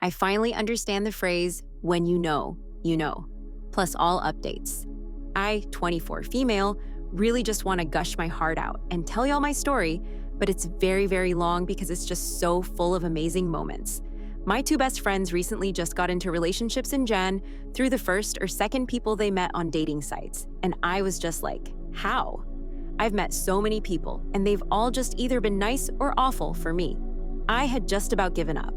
I finally understand the phrase, when you know, plus all updates. I, 24 female, really just want to gush my heart out and tell y'all my story, but it's very, very long because it's just so full of amazing moments. My two best friends recently just got into relationships in Jan through the first or second people they met on dating sites, and I was just like, how? I've met so many people, and they've all just either been nice or awful for me. I had just about given up.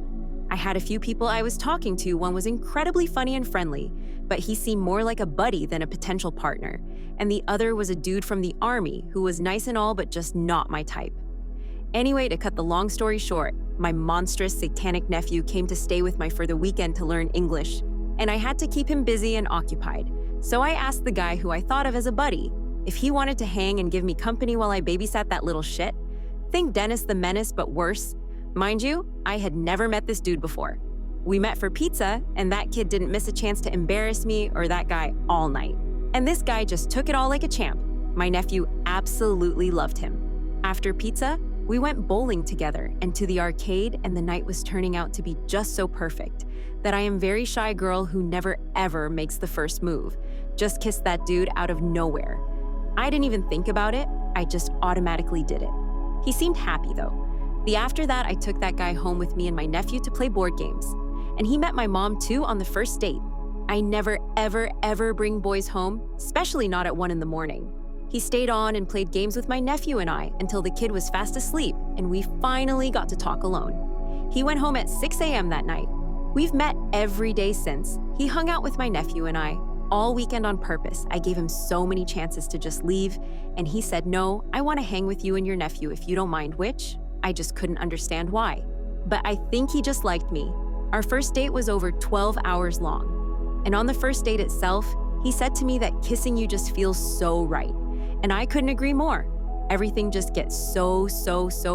I had a few people I was talking to. One was incredibly funny and friendly, but he seemed more like a buddy than a potential partner, and the other was a dude from the army who was nice and all but just not my type. Anyway, to cut the long story short, my monstrous satanic nephew came to stay with me for the weekend to learn English, and I had to keep him busy and occupied. So I asked the guy who I thought of as a buddy if he wanted to hang and give me company while I babysat that little shit. Think Dennis the Menace, but worse. Mind you, I had never met this dude before. We met for pizza, and that kid didn't miss a chance to embarrass me or that guy all night. And this guy just took it all like a champ. My nephew absolutely loved him. After pizza, we went bowling together and to the arcade, and the night was turning out to be just so perfect that I am very shy girl who never ever makes the first move. Just kissed that dude out of nowhere. I didn't even think about it, I just automatically did it. He seemed happy though. After that, I took that guy home with me and my nephew to play board games. And he met my mom too on the first date. I never, ever bring boys home, especially not at 1 a.m. He stayed on and played games with my nephew and I until the kid was fast asleep and we finally got to talk alone. He went home at 6 a.m. that night. We've met every day since. He hung out with my nephew and I all weekend on purpose. I gave him so many chances to just leave, and he said, no, I want to hang with you and your nephew if you don't mind, which I just couldn't understand why. But I think he just liked me. Our first date was over 12 hours long. And on the first date itself, he said to me that kissing you just feels so right. And I couldn't agree more. Everything just gets so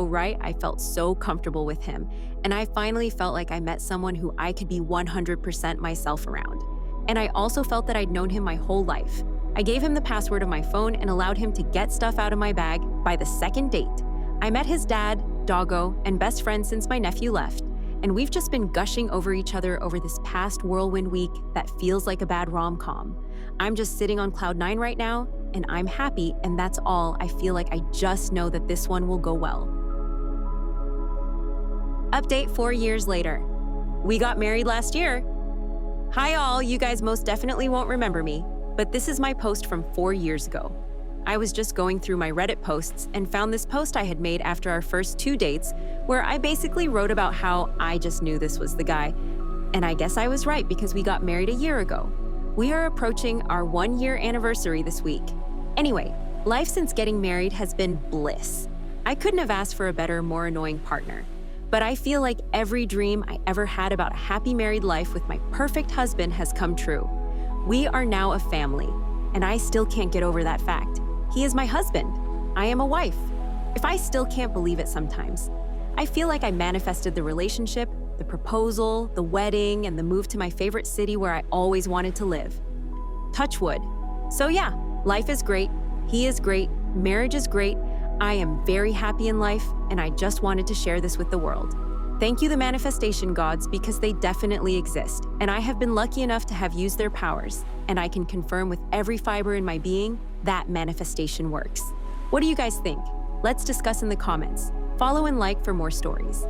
right. I felt so comfortable with him. And I finally felt like I met someone who I could be 100% myself around. And I also felt that I'd known him my whole life. I gave him the password of my phone and allowed him to get stuff out of my bag by the second date. I met his dad, doggo, and best friend since my nephew left, and we've just been gushing over each other over this past whirlwind week that feels like a bad rom-com. I'm just sitting on cloud 9 right now, and I'm happy, and that's all. I feel like I just know that this one will go well. Update 4 years later. We got married last year. Hi all, you guys most definitely won't remember me, but this is my post from 4 years ago. I was just going through my Reddit posts and found this post I had made after our first 2 dates, where I basically wrote about how I just knew this was the guy. And I guess I was right because we got married a year ago. We are approaching our 1-year anniversary this week. Anyway, life since getting married has been bliss. I couldn't have asked for a better, more annoying partner. But I feel like every dream I ever had about a happy married life with my perfect husband has come true. We are now a family, and I still can't get over that fact. He is my husband. I am a wife. If I still can't believe it sometimes, I feel like I manifested the relationship, the proposal, the wedding, and the move to my favorite city where I always wanted to live. Touch wood. So yeah, life is great. He is great. Marriage is great. I am very happy in life, and I just wanted to share this with the world. Thank you, the manifestation gods, because they definitely exist, and I have been lucky enough to have used their powers, and I can confirm with every fiber in my being that manifestation works. What do you guys think? Let's discuss in the comments. Follow and like for more stories.